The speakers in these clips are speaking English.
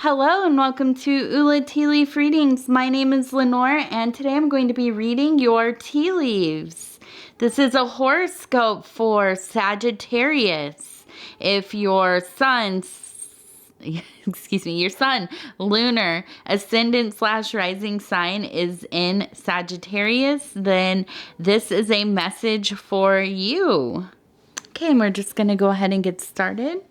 Hello and welcome to Ula Tea Leaf Readings. My name is Lenor and today I'm going to be reading your tea leaves. This is a horoscope for Sagittarius. If your sun, lunar, ascendant / rising sign is in Sagittarius, then this is a message for you. Okay, and we're just going to go ahead and get started.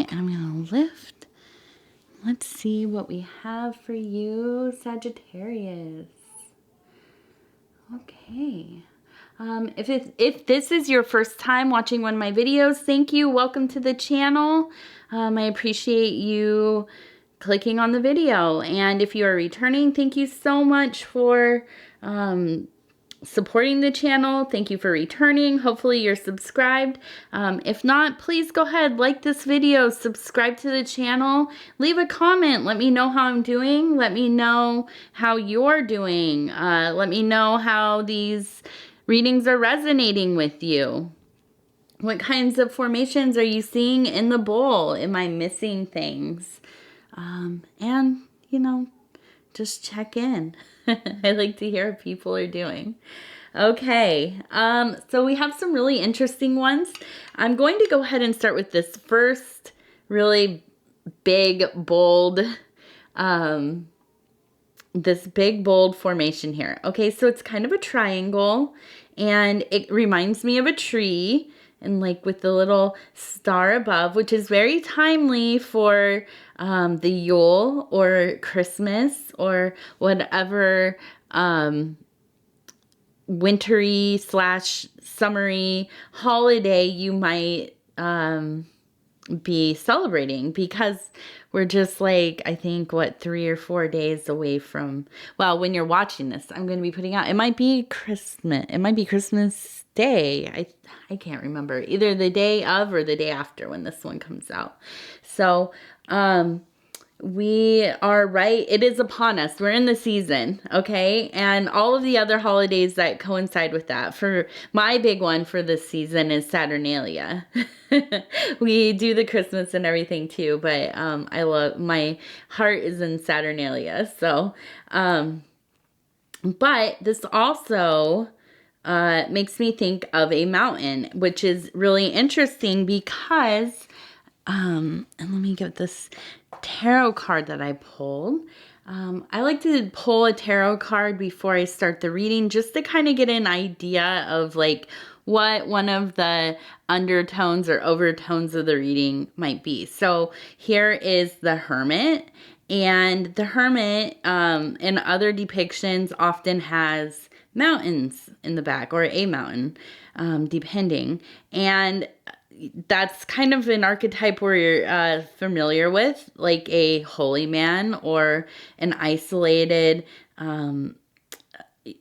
And I'm going to lift. Let's see what we have for you, Sagittarius. Okay. If this is your first time watching one of my videos, thank you. Welcome to the channel. I appreciate you clicking on the video. And if you are returning, thank you so much for supporting the channel. Thank you for returning. Hopefully you're subscribed. If not, please go ahead, like this video, subscribe to the channel, leave a comment. Let me know how I'm doing. Let me know how you're doing. Let me know how these readings are resonating with you. What kinds of formations are you seeing in the bowl? Am I missing things? And, you know, just check in. I like to hear how people are doing. Okay, so we have some really interesting ones. I'm going to go ahead and start with this first really big, bold, formation here. Okay, so it's kind of a triangle, and it reminds me of a tree, and like with the little star above, which is very timely for the Yule or Christmas or whatever wintry / summery holiday you might be celebrating, because we're just like, I think, what, 3 or 4 days away from, well, when you're watching this, I'm going to be putting out, it might be Christmas Day. I can't remember, either the day of or the day after when this one comes out. So, we are right. It is upon us. We're in the season, okay? And all of the other holidays that coincide with that. For my big one for this season is Saturnalia. We do the Christmas and everything too, but I love, my heart is in Saturnalia. So, but this also makes me think of a mountain, which is really interesting because, and let me get this tarot card that I pulled. I like to pull a tarot card before I start the reading, just to kind of get an idea of like what one of the undertones or overtones of the reading might be. So here is the Hermit, and the Hermit in other depictions often has mountains in the back, or a mountain, depending. And that's kind of an archetype we're familiar with, like a holy man or an isolated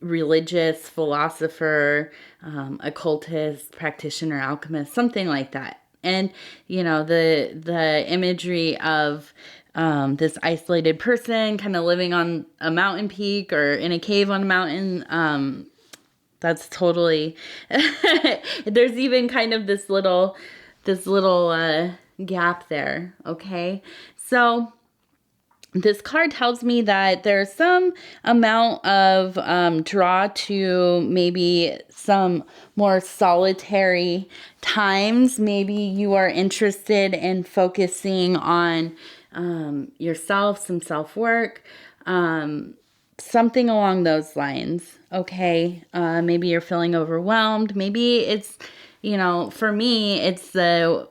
religious philosopher, occultist, practitioner, alchemist, something like that. And, you know, the imagery of this isolated person kind of living on a mountain peak or in a cave on a mountain, that's totally, there's even kind of this little gap there, okay? So this card tells me that there's some amount of draw to maybe some more solitary times. Maybe you are interested in focusing on yourself, some self-work, something along those lines, okay? Maybe you're feeling overwhelmed. Maybe it's, you know, for me, it's the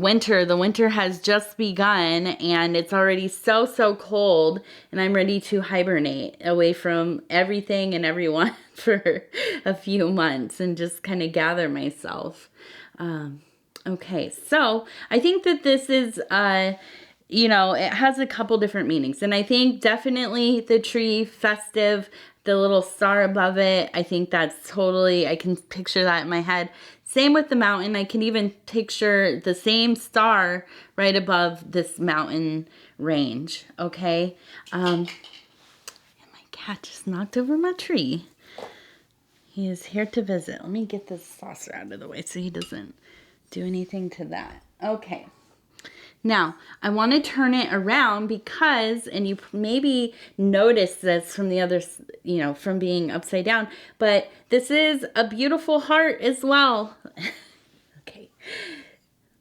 winter. The winter has just begun, and it's already so cold, and I'm ready to hibernate away from everything and everyone for a few months and just kind of gather myself. Okay, so I think that this is, you know, it has a couple different meanings. And I think definitely the tree, festive, the little star above it, I think that's totally, I can picture that in my head. Same with the mountain. I can even picture the same star right above this mountain range, okay? And my cat just knocked over my tree. He is here to visit. Let me get this saucer out of the way so he doesn't do anything to that. Okay. Now, I want to turn it around because, and you maybe noticed this from the other, from being upside down, but this is a beautiful heart as well. Okay.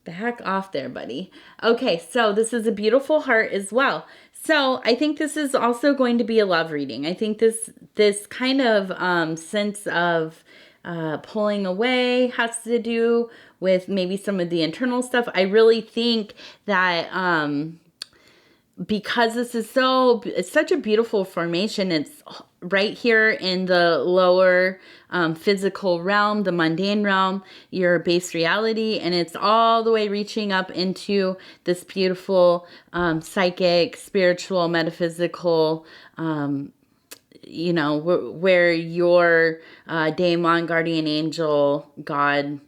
Back off there, buddy. Okay, so this is a beautiful heart as well. So I think this is also going to be a love reading. I think this kind of sense of pulling away has to do with maybe some of the internal stuff. I really think that because this is it's such a beautiful formation. It's right here in the lower physical realm, the mundane realm, your base reality, and it's all the way reaching up into this beautiful psychic, spiritual, metaphysical, where your daemon, guardian angel, God,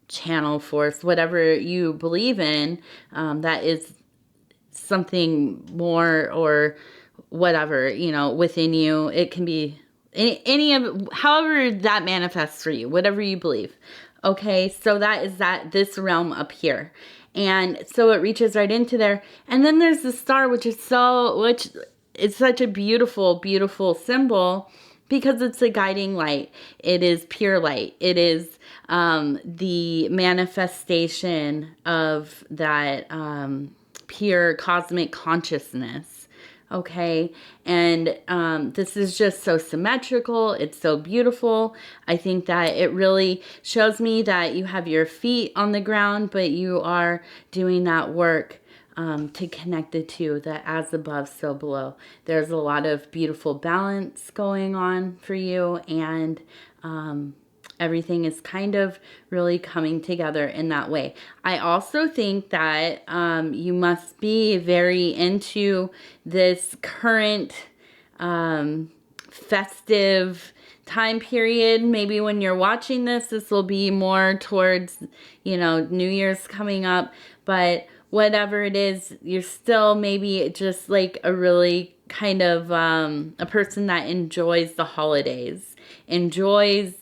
channel force, whatever you believe in, that is something more or whatever, within you. It can be any of, however that manifests for you, whatever you believe. Okay, so that is this realm up here. And so it reaches right into there. And then there's the star, which is such a beautiful, beautiful symbol because it's a guiding light. It is pure light. It is the manifestation of that pure cosmic consciousness. Okay, and this is just so symmetrical. It's so beautiful. I think that it really shows me that you have your feet on the ground, but you are doing that work to connect the two, that as above, so below. There's a lot of beautiful balance going on for you, and everything is kind of really coming together in that way. I also think that you must be very into this current festive time period. Maybe when you're watching this will be more towards, New Year's coming up. But whatever it is, you're still maybe just like a really kind of a person that enjoys the holidays, enjoys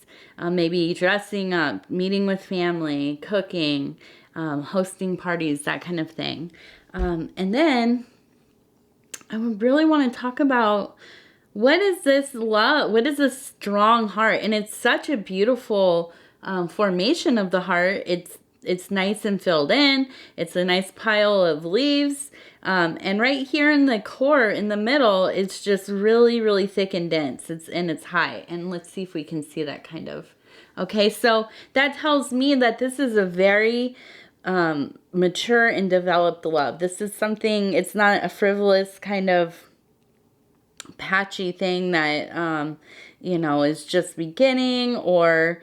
maybe dressing up, meeting with family, cooking, hosting parties, that kind of thing. And then I would really want to talk about what is this love? What is this strong heart? And it's such a beautiful formation of the heart. It's nice and filled in. It's a nice pile of leaves. And right here in the core, in the middle, it's just really, really thick and dense. It's high. And let's see if we can see that kind of. Okay, so that tells me that this is a very mature and developed love. This is something, it's not a frivolous kind of patchy thing that, is just beginning or,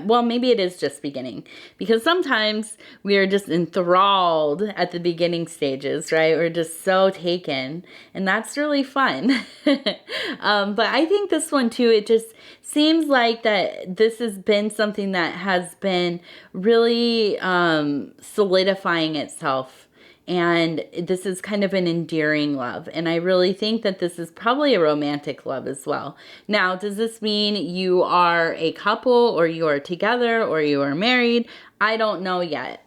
well, maybe it is just beginning, because sometimes we are just enthralled at the beginning stages, right? We're just so taken, and that's really fun. But I think this one too, it just seems like that this has been something that has been really solidifying itself. And this is kind of an endearing love. And I really think that this is probably a romantic love as well. Now, does this mean you are a couple or you are together or you are married? I don't know yet.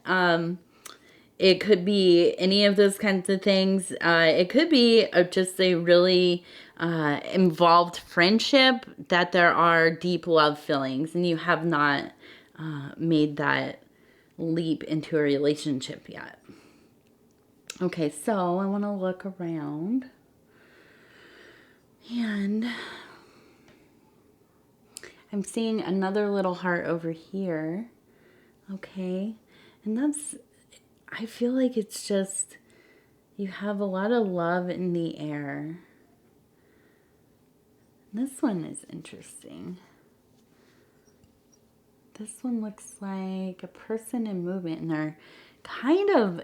It could be any of those kinds of things. It could be just a really involved friendship, that there are deep love feelings and you have not made that leap into a relationship yet. Okay, so I want to look around, and I'm seeing another little heart over here. Okay, and I feel like it's just, you have a lot of love in the air. This one is interesting. This one looks like a person in movement, and they're kind of...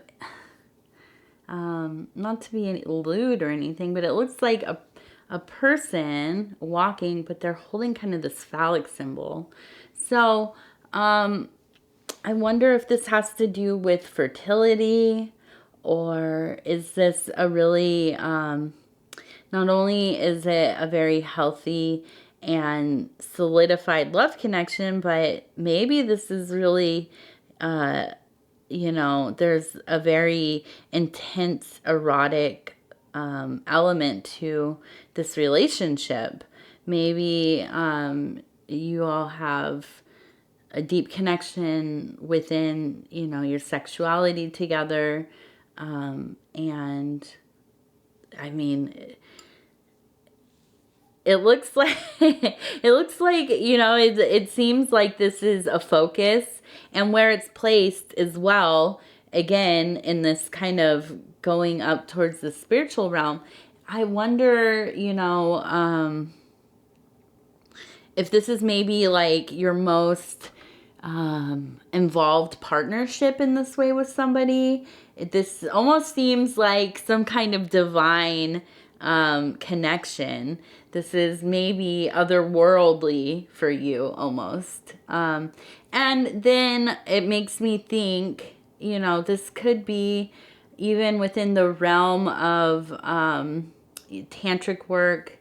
not to be lewd or anything, but it looks like a person walking, but they're holding kind of this phallic symbol. So, I wonder if this has to do with fertility, or is this a really, not only is it a very healthy and solidified love connection, but maybe this is really, you know, there's a very intense erotic element to this relationship. Maybe you all have a deep connection within, you know, your sexuality together. And I mean, it looks like it looks like, you know, it seems like this is a focus, and where it's placed as well, again, in this kind of going up towards the spiritual realm. I wonder, you know, if this is maybe like your most involved partnership in this way with somebody. This almost seems like some kind of divine connection. This is maybe otherworldly for you almost. And then it makes me think, you know, this could be even within the realm of tantric work,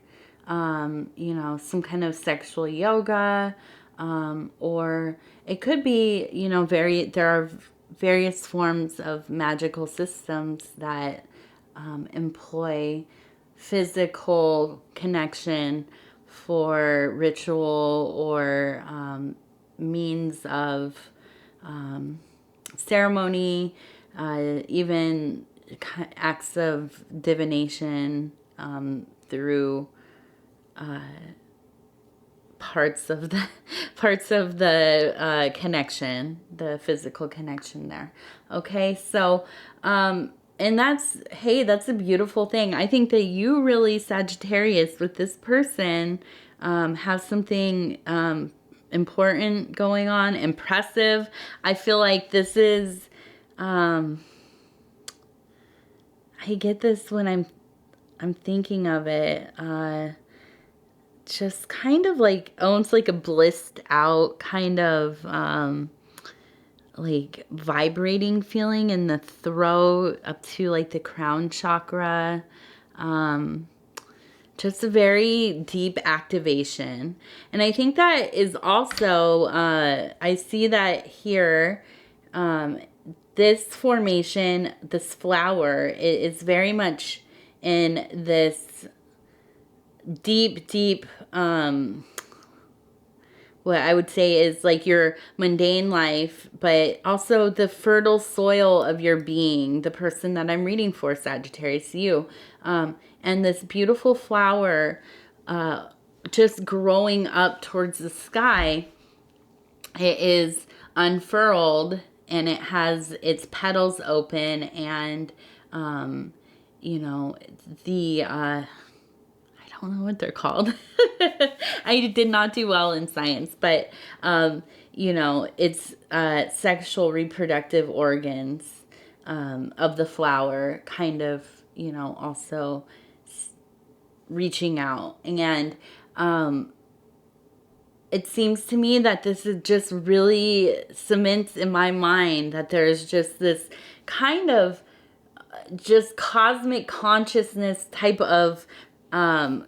you know, some kind of sexual yoga, or it could be, you know, there are various forms of magical systems that employ physical connection for ritual or means of ceremony, even acts of divination through parts of the connection, the physical connection there. Okay, so and that's, hey, that's a beautiful thing. I think that you really, Sagittarius, with this person, have something important going on, impressive. I feel like this is, I get this when I'm thinking of it. Just kind of like almost like a blissed out kind of like vibrating feeling in the throat up to like the crown chakra. Just a very deep activation. And I think that is also, I see that here, this formation, this flower, is very much in this deep, what I would say is like your mundane life, but also the fertile soil of your being, the person that I'm reading for, Sagittarius, you. And this beautiful flower just growing up towards the sky, it is unfurled and it has its petals open, and, you know, I don't know what they're called. I did not do well in science, but, you know, it's sexual reproductive organs of the flower kind of, you know, also reaching out. And it seems to me that this is just really cements in my mind that there's just this kind of just cosmic consciousness type of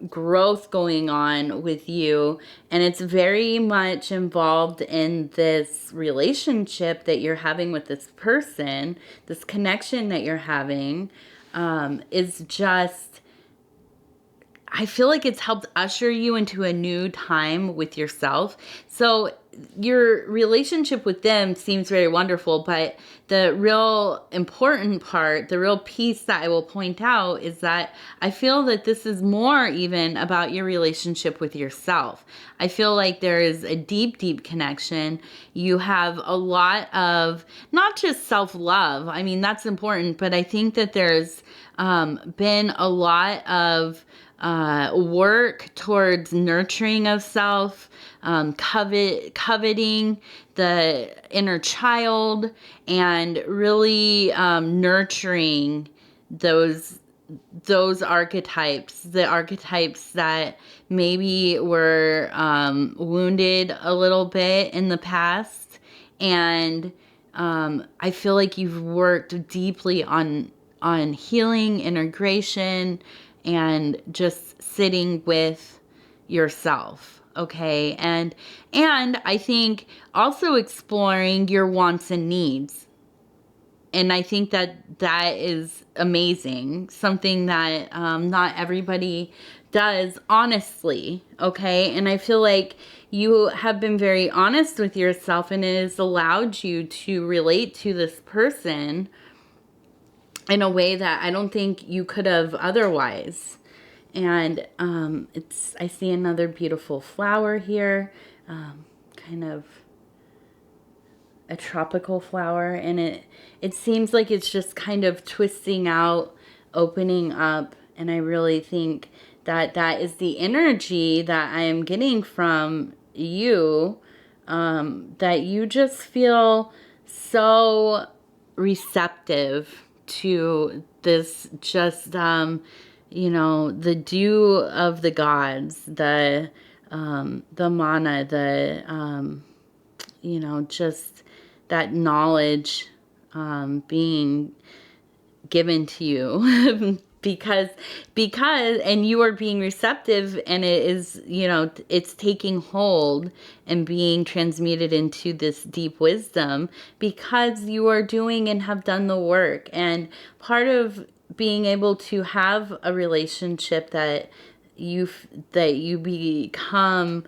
growth going on with you, and it's very much involved in this relationship that you're having with this person. This connection that you're having is just, I feel like it's helped usher you into a new time with yourself. So your relationship with them seems very wonderful, but the real important part, the real piece that I will point out is that I feel that this is more even about your relationship with yourself. I feel like there is a deep connection. You have a lot of, not just self-love, I mean, that's important, but I think that there's been a lot of work towards nurturing of self, coveting the inner child, and really nurturing those archetypes, the archetypes that maybe were wounded a little bit in the past. And I feel like you've worked deeply on healing, integration, and just sitting with, yourself. Okay. And I think also exploring your wants and needs. And I think that that is amazing. Something that not everybody does honestly. Okay. And I feel like you have been very honest with yourself, and it has allowed you to relate to this person in a way that I don't think you could have otherwise. And I see another beautiful flower here, kind of a tropical flower, and it seems like it's just kind of twisting out, opening up, and I really think that that is the energy that I am getting from you, that you just feel so receptive to this, just the dew of the gods, the mana, just that knowledge being given to you because and you are being receptive, and it is, it's taking hold and being transmuted into this deep wisdom because you are doing and have done the work. And part of being able to have a relationship that you become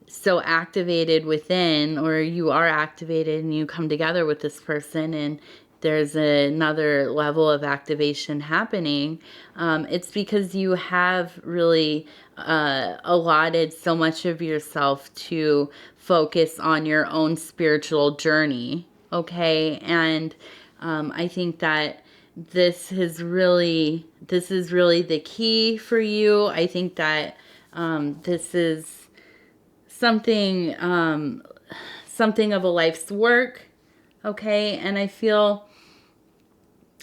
so activated within, or you are activated and you come together with this person and there's another level of activation happening, it's because you have really allotted so much of yourself to focus on your own spiritual journey. Okay. And I think that this is really the key for you. I think that this is something of a life's work. Okay. And I feel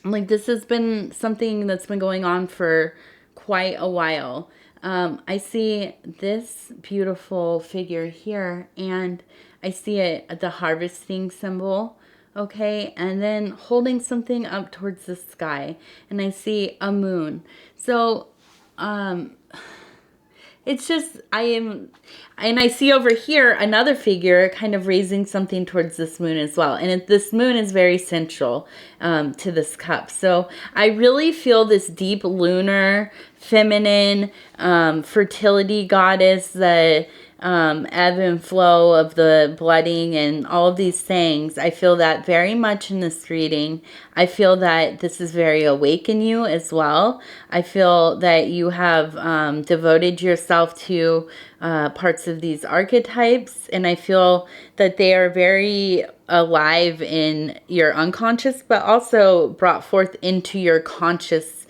like this has been something that's been going on for quite a while. I see this beautiful figure here, and I see it, the harvesting symbol. Okay. And then holding something up towards the sky, and I see a moon. So, it's just, and I see over here another figure kind of raising something towards this moon as well. And this moon is very central to this cup. So I really feel this deep lunar, feminine, fertility goddess, the ebb and flow of the blooding and all of these things. I feel that very much in this reading. I feel that this is very awake in you as well. I feel that you have devoted yourself to parts of these archetypes, and I feel that they are very alive in your unconscious, but also brought forth into your conscious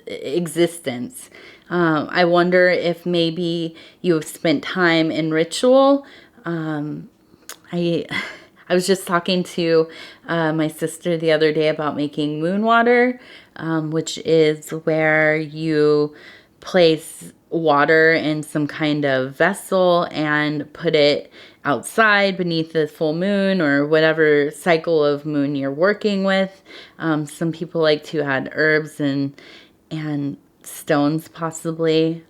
existence. I wonder if maybe you have spent time in ritual. I was just talking to my sister the other day about making moon water, which is where you place water in some kind of vessel and put it outside beneath the full moon or whatever cycle of moon you're working with. Some people like to add herbs and stones possibly,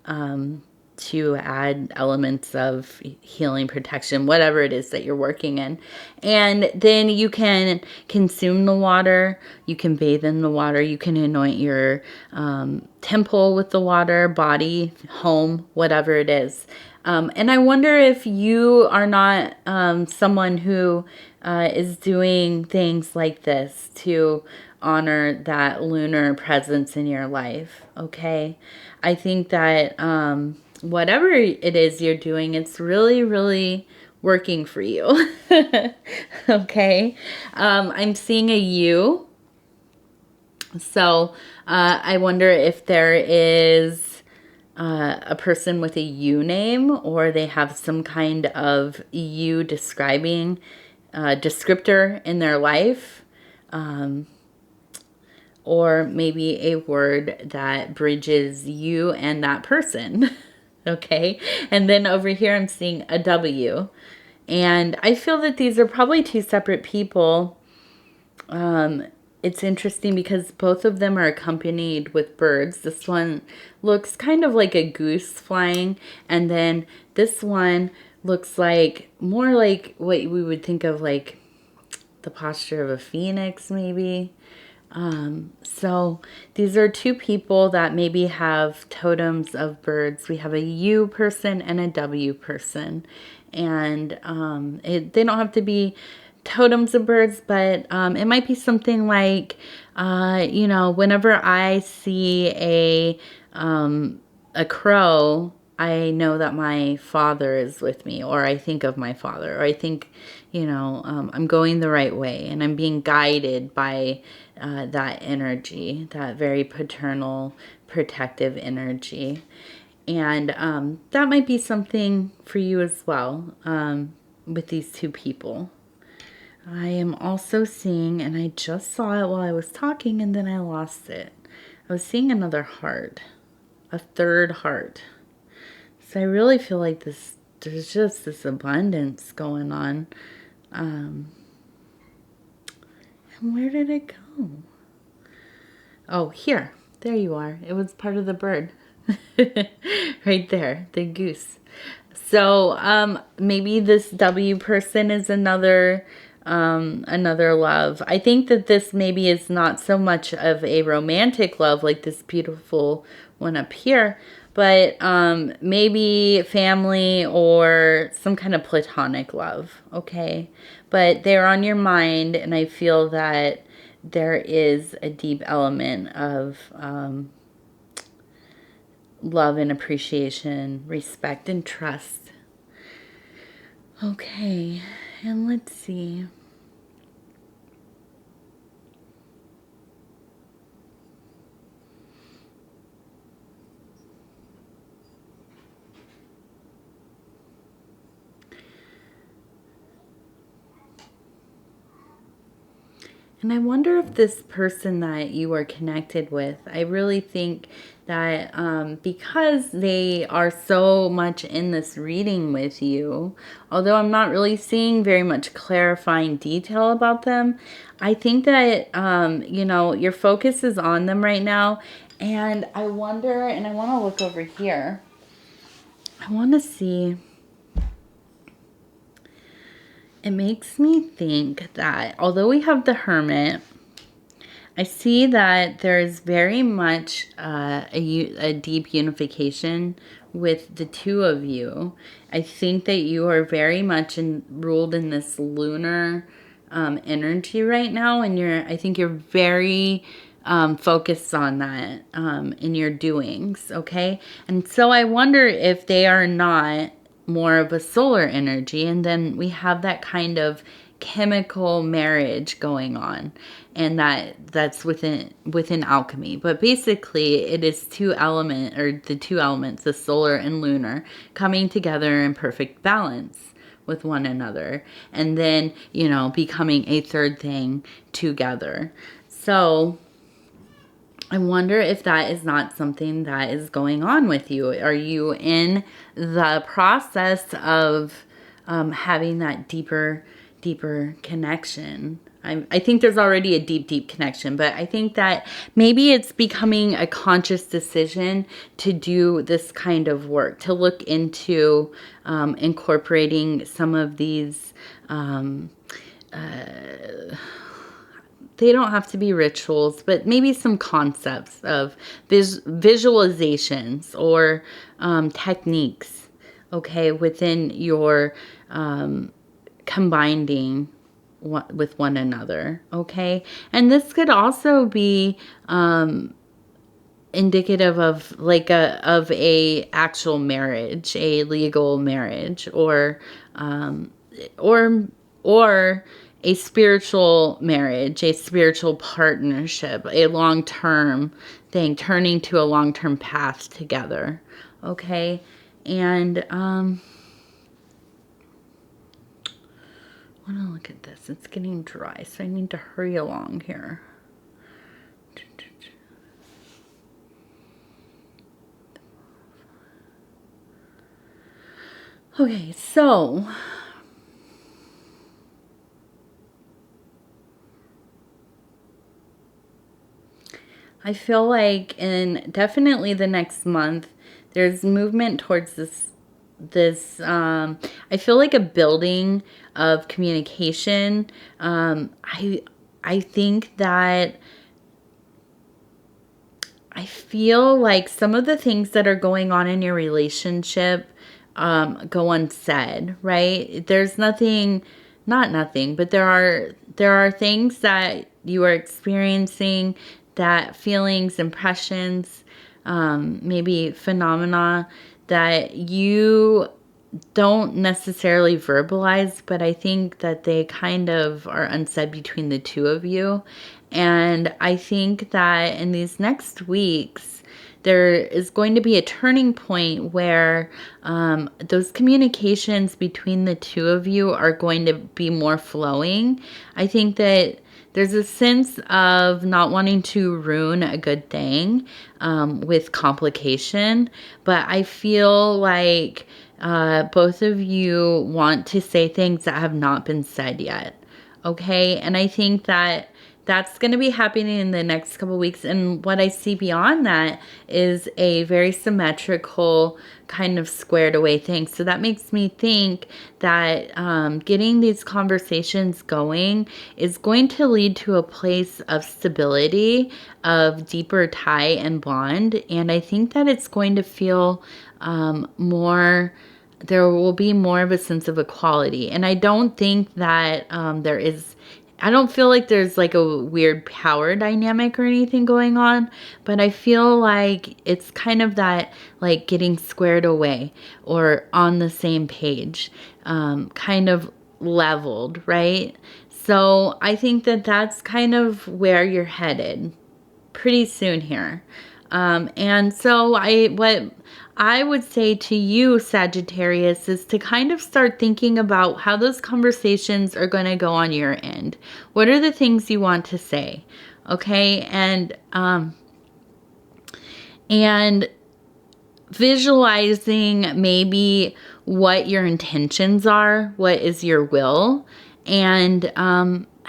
to add elements of healing, protection, whatever it is that you're working in. And then you can consume the water, you can bathe in the water, you can anoint your temple with the water, body, home, whatever it is. And I wonder if you are not someone who is doing things like this to honor that lunar presence in your life. Okay. I think that whatever it is you're doing, it's really, really working for you. Okay. I'm seeing a U. So I wonder if there is a person with a U name, or they have some kind of U describing descriptor in their life. Or maybe a word that bridges you and that person. Okay. And then over here, I'm seeing a W. And I feel that these are probably two separate people. it's interesting because both of them are accompanied with birds. This one looks kind of like a goose flying, and then this one looks like more like what we would think of like the posture of a phoenix, maybe. So these are two people that maybe have totems of birds. We have a U person and a W person. And they don't have to be totems of birds, but it might be something like, you know, whenever I see a crow, I know that my father is with me, or I think of my father, or I think, you know, I'm going the right way and I'm being guided by that energy, that very paternal, protective energy. And that might be something for you as well with these two people. I am also seeing, and I just saw it while I was talking and then I lost it. I was seeing another heart, a third heart. So I really feel like there's just this abundance going on. And where did it go? Oh, here. There you are. It was part of the bird. Right there, the goose. So maybe this W person is another love. I think that this maybe is not so much of a romantic love like this beautiful one up here, but maybe family or some kind of platonic love, okay? But they're on your mind, and I feel that there is a deep element of love and appreciation, respect and trust. Okay, and let's see. And I wonder if this person that you are connected with, I really think that because they are so much in this reading with you, although I'm not really seeing very much clarifying detail about them, I think that, you know, your focus is on them right now. And I wonder, and I want to look over here. I want to see. It makes me think that although we have the hermit, I see that there's very much a deep unification with the two of you. I think that you are very much ruled in this lunar energy right now, and I think you're very focused on that in your doings, okay? And so I wonder if they are not more of a solar energy, and then we have that kind of chemical marriage going on, and that's within alchemy. But basically it is the two elements, the solar and lunar, coming together in perfect balance with one another, and then, you know, becoming a third thing together. So I wonder if that is not something that is going on with you. Are you in the process of having that deeper connection? I think there's already a deep connection, but I think that maybe it's becoming a conscious decision to do this kind of work, to look into incorporating some of these they don't have to be rituals, but maybe some concepts of visualizations or techniques, okay, within your combining with one another, okay? And this could also be indicative of like a actual marriage, a legal marriage, or or a spiritual marriage, a spiritual partnership, a long-term thing, turning to a long-term path together, okay? And I want to look at this. It's getting dry, so I need to hurry along here. Okay, so I feel like in definitely the next month, there's movement towards this I feel like a building of communication. I think that I feel like some of the things that are going on in your relationship go unsaid, right? There's nothing, not nothing, but there are things that you are experiencing, that feelings, impressions, maybe phenomena that you don't necessarily verbalize, but I think that they kind of are unsaid between the two of you. And I think that in these next weeks, there is going to be a turning point where those communications between the two of you are going to be more flowing. I think that there's a sense of not wanting to ruin a good thing with complication, but I feel like both of you want to say things that have not been said yet. Okay. And I think that that's going to be happening in the next couple of weeks. And what I see beyond that is a very symmetrical kind of squared away thing. So that makes me think that getting these conversations going is going to lead to a place of stability, of deeper tie and bond. And I think that it's going to feel more, there will be more of a sense of equality. And I don't think that I don't feel like there's like a weird power dynamic or anything going on, but I feel like it's kind of that like getting squared away or on the same page, kind of leveled, right? So I think that that's kind of where you're headed pretty soon here. And so what I would say to you, Sagittarius, is to kind of start thinking about how those conversations are going to go on your end. What are the things you want to say? Okay. And visualizing maybe what your intentions are, what is your will, and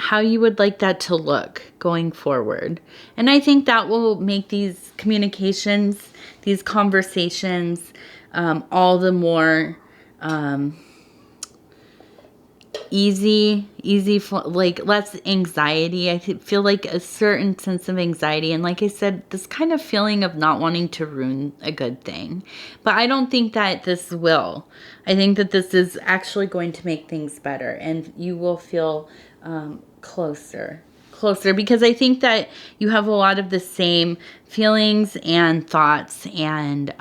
how you would like that to look going forward. And I think that will make these communications, these conversations, all the more easy, like less anxiety. I feel like a certain sense of anxiety. And like I said, this kind of feeling of not wanting to ruin a good thing. But I don't think that this will. I think that this is actually going to make things better. And you will feel closer because I think that you have a lot of the same feelings and thoughts and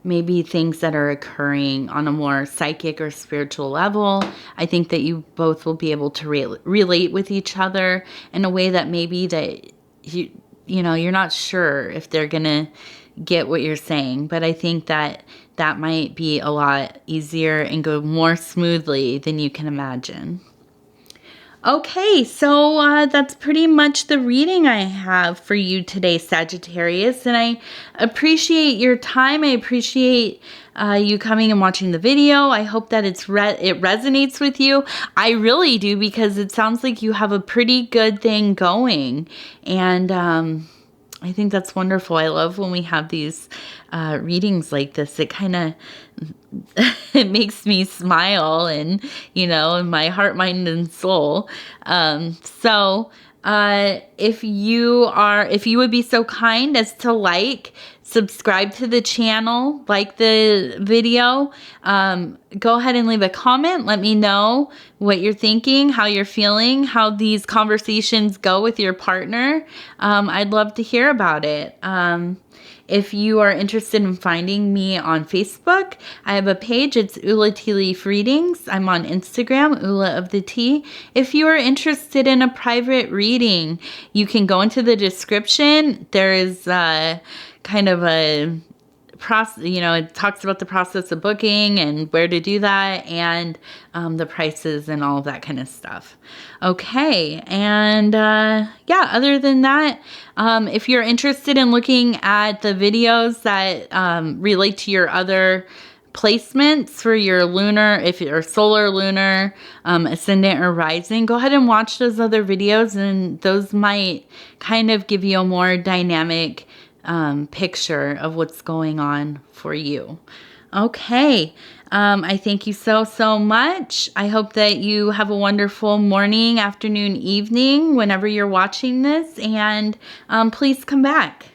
maybe things that are occurring on a more psychic or spiritual level. I think that you both will be able to relate with each other in a way that maybe that you're not sure if they're gonna get what you're saying, but I think that that might be a lot easier and go more smoothly than you can imagine. Okay, so that's pretty much the reading I have for you today, Sagittarius. And I appreciate your time. I appreciate you coming and watching the video. I hope that it resonates with you. I really do, because it sounds like you have a pretty good thing going. And I think that's wonderful. I love when we have these readings like this. It kind of it makes me smile and, in my heart, mind, and soul. So if you would be so kind as to subscribe to the channel, like the video, go ahead and leave a comment. Let me know what you're thinking, how you're feeling, how these conversations go with your partner. I'd love to hear about it. If you are interested in finding me on Facebook, I have a page. It's Ula Tea Leaf Readings. I'm on Instagram, Ula of the Tea. If you are interested in a private reading, you can go into the description. There is kind of a process, it talks about the process of booking and where to do that, and the prices and all of that kind of stuff. Okay, and yeah, other than that, if you're interested in looking at the videos that relate to your other placements for your lunar, if you're solar, lunar, ascendant, or rising, go ahead and watch those other videos, and those might kind of give you a more dynamic picture of what's going on for you. Okay. I thank you so, so much. I hope that you have a wonderful morning, afternoon, evening, whenever you're watching this, and please come back.